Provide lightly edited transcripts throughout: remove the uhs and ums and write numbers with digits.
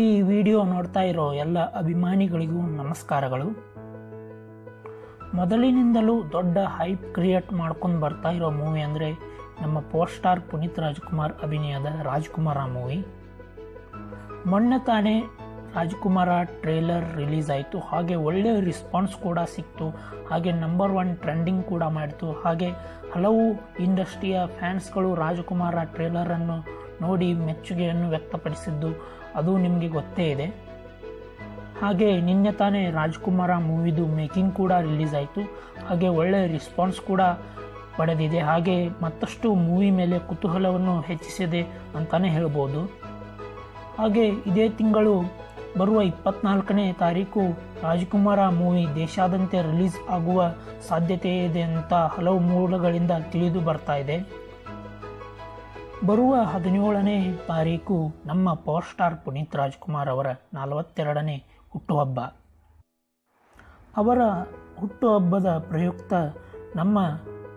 ಈ ವಿಡಿಯೋ ನೋಡ್ತಾ ಇರೋ ಎಲ್ಲ ಅಭಿಮಾನಿಗಳಿಗೂ ನಮಸ್ಕಾರಗಳು. ಮೊದಲಿನಿಂದಲೂ ದೊಡ್ಡ ಹೈಪ್ ಕ್ರಿಯೇಟ್ ಮಾಡ್ಕೊಂಡು ಬರ್ತಾ ಇರೋ ಮೂವಿ ಅಂದರೆ ನಮ್ಮ ಪವರ್ ಸ್ಟಾರ್ ಪುನೀತ್ ರಾಜ್ಕುಮಾರ್ ಅಭಿನಯದ ರಾಜ್ಕುಮಾರ ಮೂವಿ. ಮೊನ್ನೆ ತಾನೇ ರಾಜ್ಕುಮಾರ ಟ್ರೇಲರ್ ರಿಲೀಸ್ ಆಯಿತು. ಹಾಗೆ ಒಳ್ಳೆಯ ರೆಸ್ಪಾನ್ಸ್ ಕೂಡ ಸಿಕ್ತು. ಹಾಗೆ ನಂಬರ್ 1 ಟ್ರೆಂಡಿಂಗ್ ಕೂಡ ಮಾಡಿತು. ಹಾಗೆ ಹಲವು ಇಂಡಸ್ಟ್ರಿಯ ಫ್ಯಾನ್ಸ್ಗಳು ರಾಜ್ಕುಮಾರ ಟ್ರೇಲರನ್ನು ನೋಡಿ ಮೆಚ್ಚುಗೆಯನ್ನು ವ್ಯಕ್ತಪಡಿಸಿದ್ದು ಅದು ನಿಮಗೆ ಗೊತ್ತೇ ಇದೆ. ಹಾಗೆ ನಿನ್ನೆ ತಾನೇ ರಾಜ್ಕುಮಾರ ಮೂವಿದು ಮೇಕಿಂಗ್ ಕೂಡ ರಿಲೀಸ್ ಆಯಿತು. ಹಾಗೆ ಒಳ್ಳೆಯ ರೆಸ್ಪಾನ್ಸ್ ಕೂಡ ಪಡೆದಿದೆ. ಹಾಗೆ ಮತ್ತಷ್ಟು ಮೂವಿ ಮೇಲೆ ಕುತೂಹಲವನ್ನು ಹೆಚ್ಚಿಸಿದೆ ಅಂತಲೇ ಹೇಳ್ಬೋದು. ಹಾಗೆ ಇದೇ ತಿಂಗಳು ಬರುವ 24ನೇ ತಾರೀಕು ರಾಜ್ಕುಮಾರ ಮೂವಿ ದೇಶಾದ್ಯಂತ ರಿಲೀಸ್ ಆಗುವ ಸಾಧ್ಯತೆ ಇದೆ ಅಂತ ಹಲವು ಮೂಲಗಳಿಂದ ತಿಳಿದು ಬರ್ತಾ ಇದೆ. ಬರುವ 17ನೇ ತಾರೀಕು ನಮ್ಮ ಪವರ್ ಸ್ಟಾರ್ ಪುನೀತ್ ರಾಜ್ಕುಮಾರ್ ಅವರ 42ನೇ ಹುಟ್ಟುಹಬ್ಬ. ಅವರ ಹುಟ್ಟುಹಬ್ಬದ ಪ್ರಯುಕ್ತ ನಮ್ಮ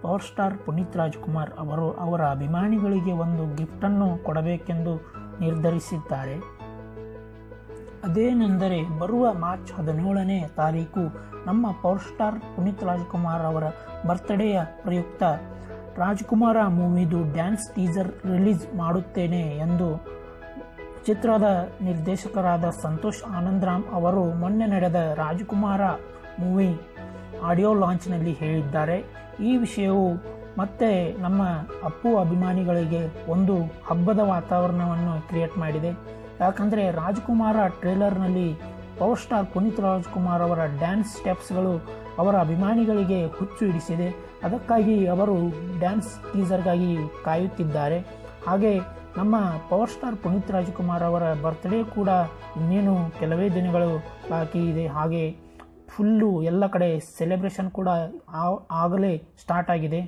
ಪವರ್ ಸ್ಟಾರ್ ಪುನೀತ್ ರಾಜ್ಕುಮಾರ್ ಅವರು ಅವರ ಅಭಿಮಾನಿಗಳಿಗೆ ಒಂದು ಗಿಫ್ಟನ್ನು ಕೊಡಬೇಕೆಂದು ನಿರ್ಧರಿಸಿದ್ದಾರೆ. ಅದೇನೆಂದರೆ ಬರುವ ಮಾರ್ಚ್ 17ನೇ ತಾರೀಕು ನಮ್ಮ ಪವರ್ ಸ್ಟಾರ್ ಪುನೀತ್ ರಾಜ್ಕುಮಾರ್ ಅವರ ಬರ್ತ್ಡೇಯ ಪ್ರಯುಕ್ತ ರಾಜ್ಕುಮಾರ ಮೂವಿದು ಡ್ಯಾನ್ಸ್ ಟೀಸರ್ ರಿಲೀಸ್ ಮಾಡುತ್ತೇನೆ ಎಂದು ಚಿತ್ರದ ನಿರ್ದೇಶಕರಾದ ಸಂತೋಷ್ ಆನಂದರಾಮ್ ಅವರು ಮೊನ್ನೆ ನಡೆದ ರಾಜ್ಕುಮಾರ ಮೂವಿ ಆಡಿಯೋ ಲಾಂಚ್ನಲ್ಲಿ ಹೇಳಿದ್ದಾರೆ. ಈ ವಿಷಯವು ಮತ್ತೆ ನಮ್ಮ ಅಪ್ಪು ಅಭಿಮಾನಿಗಳಿಗೆ ಒಂದು ಹಬ್ಬದ ವಾತಾವರಣವನ್ನು ಕ್ರಿಯೇಟ್ ಮಾಡಿದೆ. ಯಾಕಂದರೆ ರಾಜ್ಕುಮಾರ ಟ್ರೇಲರ್ನಲ್ಲಿ ಪವರ್ ಸ್ಟಾರ್ ಪುನೀತ್ ರಾಜ್ಕುಮಾರ್ ಅವರ ಡ್ಯಾನ್ಸ್ ಸ್ಟೆಪ್ಸ್ಗಳು ಅವರ ಅಭಿಮಾನಿಗಳಿಗೆ ಹುಚ್ಚು ಹಿಡಿಸಿದೆ. ಅದಕ್ಕಾಗಿ ಅವರು ಡ್ಯಾನ್ಸ್ ಟೀಸರ್ಗಾಗಿ ಕಾಯುತ್ತಿದ್ದಾರೆ. ಹಾಗೆ ನಮ್ಮ ಪವರ್ ಸ್ಟಾರ್ ಪುನೀತ್ ರಾಜ್ಕುಮಾರ್ ಅವರ ಬರ್ತ್ಡೇ ಕೂಡ ಇನ್ನೇನು ಕೆಲವೇ ದಿನಗಳು ಬಾಕಿ ಇದೆ. ಹಾಗೆ ಫುಲ್ಲು ಎಲ್ಲ ಕಡೆ ಸೆಲೆಬ್ರೇಷನ್ ಕೂಡ ಆಗಲೇ ಸ್ಟಾರ್ಟ್ ಆಗಿದೆ.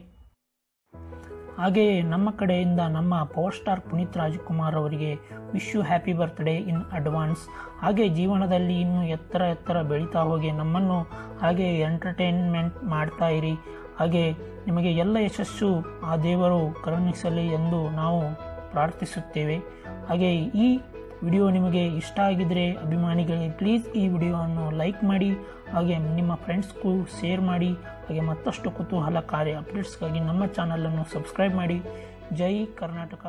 ಹಾಗೆ ನಮ್ಮ ಕಡೆಯಿಂದ ನಮ್ಮ ಪವರ್ ಸ್ಟಾರ್ ಪುನೀತ್ ರಾಜ್ಕುಮಾರ್ ಅವರಿಗೆ wish you happy birthday in advance. ಹಾಗೆ ಜೀವನದಲ್ಲಿ ಇನ್ನೂ ಎತ್ತರ ಬೆಳೀತಾ ಹೋಗಿ ನಮ್ಮನ್ನು ಹಾಗೆ ಎಂಟರ್ಟೈನ್ಮೆಂಟ್ ಮಾಡ್ತಾ ಇರಿ. ಹಾಗೆ ನಿಮಗೆ ಎಲ್ಲ ಯಶಸ್ಸು ಆ ದೇವರು ಕರುಣಿಸಲಿ ಎಂದು ನಾವು ಪ್ರಾರ್ಥಿಸುತ್ತೇವೆ. ಹಾಗೆ ಈ ವಿಡಿಯೋ ನಿಮಗೆ ಇಷ್ಟ ಆಗಿದ್ದರೆ ಅಭಿಮಾನಿಗಳಿಗೆ ಪ್ಲೀಸ್ ಈ ವಿಡಿಯೋವನ್ನು ಲೈಕ್ ಮಾಡಿ. ಹಾಗೆ ನಿಮ್ಮ ಫ್ರೆಂಡ್ಸ್ಗೂ ಶೇರ್ ಮಾಡಿ. ಹಾಗೆ ಮತ್ತಷ್ಟು ಕುತೂಹಲಕಾರಿ ಅಪ್ಡೇಟ್ಸ್ಗಾಗಿ ನಮ್ಮ ಚಾನಲನ್ನು ಸಬ್ಸ್ಕ್ರೈಬ್ ಮಾಡಿ. ಜೈ ಕರ್ನಾಟಕ.